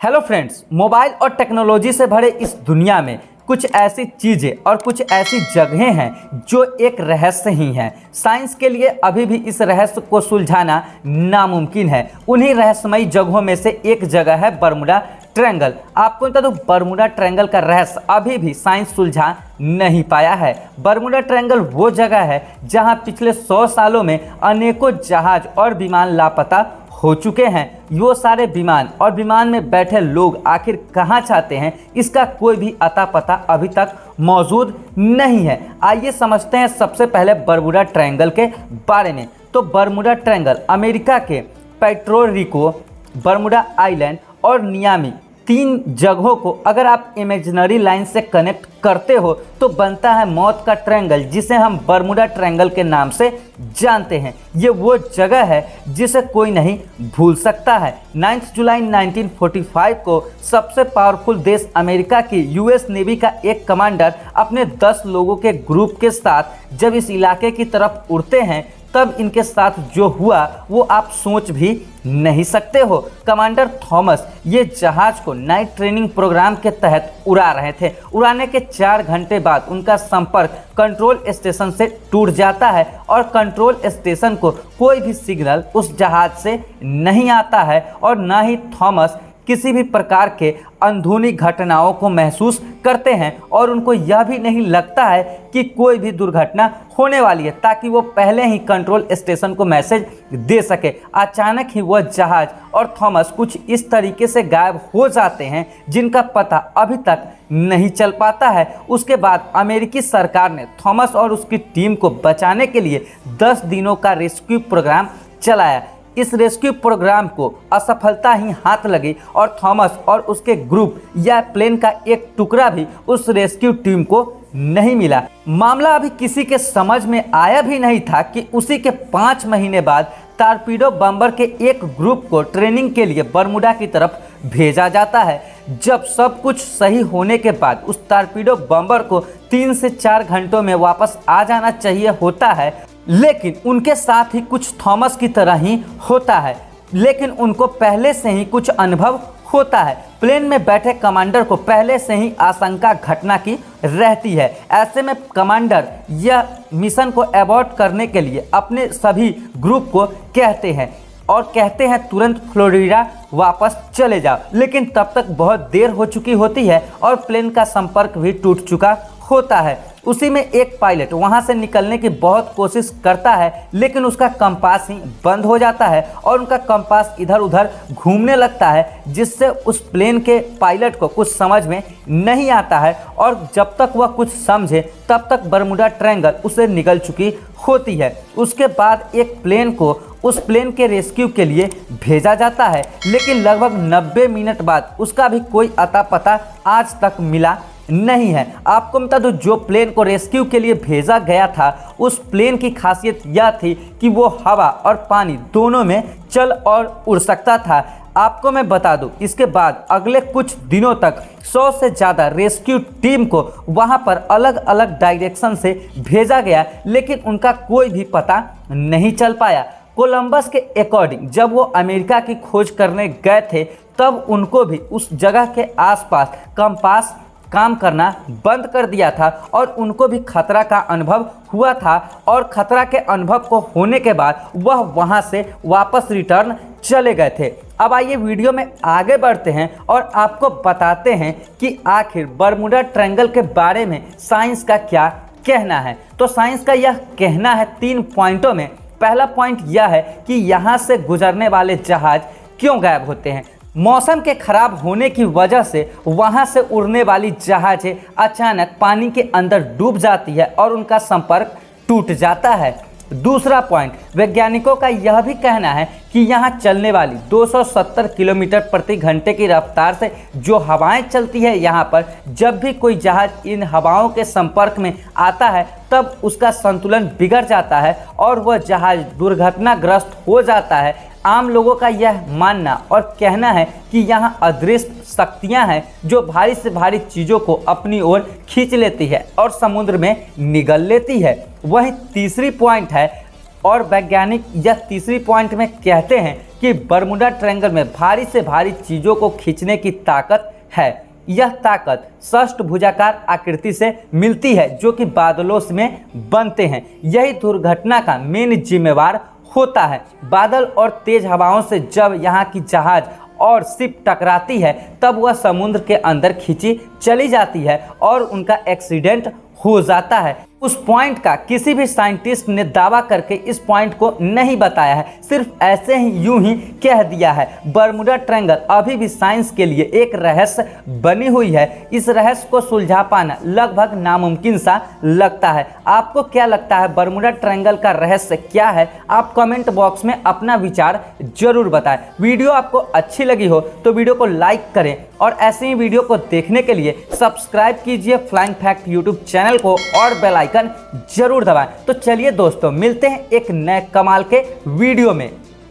Hello friends, mobile और technology से भरे इस दुनिया में कुछ ऐसी चीज़ें और कुछ ऐसी जगहें हैं जो एक रहस्य ही हैं। साइंस के लिए अभी भी इस रहस्य को सुलझाना नामुमकिन है। उन्हीं रहस्यमयी जगहों में से एक जगह है बर्मुडा ट्रायंगल। आपको बता दूं, बर्मुडा ट्रायंगल का रहस्य अभी भी साइंस सुलझा नहीं पाया है। बर्मुडा ट्रायंगल वो जगह है जहां पिछले 100 सालों में अनेकों जहाज और विमान लापता हो चुके हैं। वो सारे विमान और विमान में बैठे लोग आखिर कहाँ जाते हैं, इसका कोई भी अता पता अभी तक मौजूद नहीं है। आइए समझते हैं सबसे पहले बर्मुडा ट्रायंगल के बारे में। तो बर्मुडा ट्रायंगल अमेरिका के पुर्टो रिको, बर्मुडा आइलैंड और मियामी, तीन जगहों को अगर आप इमेजिनरी लाइन से कनेक्ट करते हो तो बनता है मौत का ट्रायंगल, जिसे हम बर्मुडा ट्रायंगल के नाम से जानते हैं। ये वो जगह है जिसे कोई नहीं भूल सकता है। 9 जुलाई 1945 को सबसे पावरफुल देश अमेरिका की यूएस नेवी का एक कमांडर अपने 10 लोगों के ग्रुप के साथ जब इस इलाके की तरफ उड़ते हैं, तब इनके साथ जो हुआ वो आप सोच भी नहीं सकते हो। कमांडर थॉमस ये जहाज को नाइट ट्रेनिंग प्रोग्राम के तहत उड़ा रहे थे। उड़ाने के 4 घंटे बाद उनका संपर्क कंट्रोल स्टेशन से टूट जाता है और कंट्रोल स्टेशन को कोई भी सिग्नल उस जहाज से नहीं आता है और ना ही थॉमस किसी भी प्रकार के अंदरूनी घटनाओं को महसूस करते हैं और उनको यह भी नहीं लगता है कि कोई भी दुर्घटना होने वाली है, ताकि वो पहले ही कंट्रोल स्टेशन को मैसेज दे सके। अचानक ही वह जहाज और थॉमस कुछ इस तरीके से गायब हो जाते हैं जिनका पता अभी तक नहीं चल पाता है। उसके बाद अमेरिकी सरकार ने थॉमस और उसकी टीम को बचाने के लिए 10 दिनों का रेस्क्यू प्रोग्राम चलाया। इस रेस्क्यू प्रोग्राम को असफलता ही हाथ लगी और थॉमस और उसके ग्रुप या प्लेन का एक टुकड़ा भी उस रेस्क्यू टीम को नहीं मिला। मामला अभी किसी के समझ में आया भी नहीं था कि उसी के 5 महीने बाद टॉर्पीडो बम्बर के एक ग्रुप को ट्रेनिंग के लिए बर्मुडा की तरफ भेजा जाता है। जब सब कुछ सही होने के बाद उस टॉर्पीडो बम्बर को 3 से 4 घंटों में वापस आ जाना चाहिए होता है, लेकिन उनके साथ ही कुछ थॉमस की तरह ही होता है, लेकिन उनको पहले से ही कुछ अनुभव होता है। प्लेन में बैठे कमांडर को पहले से ही आशंका घटना की रहती है। ऐसे में कमांडर यह मिशन को अबॉर्ट करने के लिए अपने सभी ग्रुप को कहते हैं तुरंत फ्लोरिडा वापस चले जाओ। लेकिन तब तक बहुत देर हो चुकी होती है और प्लेन का संपर्क भी टूट चुका होता है। उसी में एक पायलट वहां से निकलने की बहुत कोशिश करता है, लेकिन उसका कंपास ही बंद हो जाता है और उनका कंपास इधर उधर घूमने लगता है, जिससे उस प्लेन के पायलट को कुछ समझ में नहीं आता है और जब तक वह कुछ समझे तब तक बर्मुडा ट्रायंगल उसे निकल चुकी होती है। उसके बाद एक प्लेन को उस प्लेन के रेस्क्यू के लिए भेजा जाता है, लेकिन लगभग 90 मिनट बाद उसका भी कोई अता पता आज तक मिला नहीं है। आपको बता दूं, जो प्लेन को रेस्क्यू के लिए भेजा गया था उस प्लेन की खासियत यह थी कि वो हवा और पानी दोनों में चल और उड़ सकता था। आपको मैं बता दूं, इसके बाद अगले कुछ दिनों तक 100 से ज़्यादा रेस्क्यू टीम को वहां पर अलग अलग डायरेक्शन से भेजा गया, लेकिन उनका कोई भी पता नहीं चल पाया। कोलंबस के अकॉर्डिंग जब वो अमेरिका की खोज करने गए थे, तब उनको भी उस जगह के आसपास कंपास काम करना बंद कर दिया था और उनको भी खतरा का अनुभव हुआ था और खतरा के अनुभव को होने के बाद वह वहां से वापस रिटर्न चले गए थे। अब आइए वीडियो में आगे बढ़ते हैं और आपको बताते हैं कि आखिर बर्मुडा ट्रायंगल के बारे में साइंस का क्या कहना है। तो साइंस का यह कहना है 3 पॉइंटों में। पहला पॉइंट यह है कि यहाँ से गुजरने वाले जहाज क्यों गायब होते हैं। मौसम के खराब होने की वजह से वहां से उड़ने वाली जहाजें अचानक पानी के अंदर डूब जाती है और उनका संपर्क टूट जाता है। दूसरा पॉइंट, वैज्ञानिकों का यह भी कहना है कि यहाँ चलने वाली 270 किलोमीटर प्रति घंटे की रफ्तार से जो हवाएं चलती है, यहाँ पर जब भी कोई जहाज इन हवाओं के संपर्क में आता है तब उसका संतुलन बिगड़ जाता है और वह जहाज दुर्घटनाग्रस्त हो जाता है। आम लोगों का यह मानना और कहना है कि यहाँ अदृश्य शक्तियाँ हैं जो भारी से भारी चीज़ों को अपनी ओर खींच लेती है और समुद्र में निगल लेती है। वही तीसरी पॉइंट है और वैज्ञानिक यह तीसरी पॉइंट में कहते हैं कि बरमूडा ट्रायंगल में भारी से भारी चीज़ों को खींचने की ताकत है। यह ताकत षष्ठभुजाकार आकृति से मिलती है जो कि बादलों में बनते हैं। यही दुर्घटना का मेन जिम्मेवार होता है। बादल और तेज हवाओं से जब यहाँ की जहाज और शिप टकराती है तब वह समुद्र के अंदर खींची चली जाती है और उनका एक्सीडेंट हो जाता है। उस पॉइंट का किसी भी साइंटिस्ट ने दावा करके इस पॉइंट को नहीं बताया है, सिर्फ ऐसे ही यूं ही कह दिया है। बरमूडा ट्रायंगल अभी भी साइंस के लिए एक रहस्य बनी हुई है। इस रहस्य को सुलझा पाना लगभग नामुमकिन सा लगता है। आपको क्या लगता है बरमूडा ट्रायंगल का रहस्य क्या है? आप कमेंट बॉक्स में अपना विचार जरूर बताएं। वीडियो आपको अच्छी लगी हो तो वीडियो को लाइक करें और ऐसे ही वीडियो को देखने के लिए सब्सक्राइब कीजिए फ्लाइंग फैक्ट यूट्यूब चैनल को और बेल आइकन जरूर दबाएं। तो चलिए दोस्तों, मिलते हैं एक नए कमाल के वीडियो में।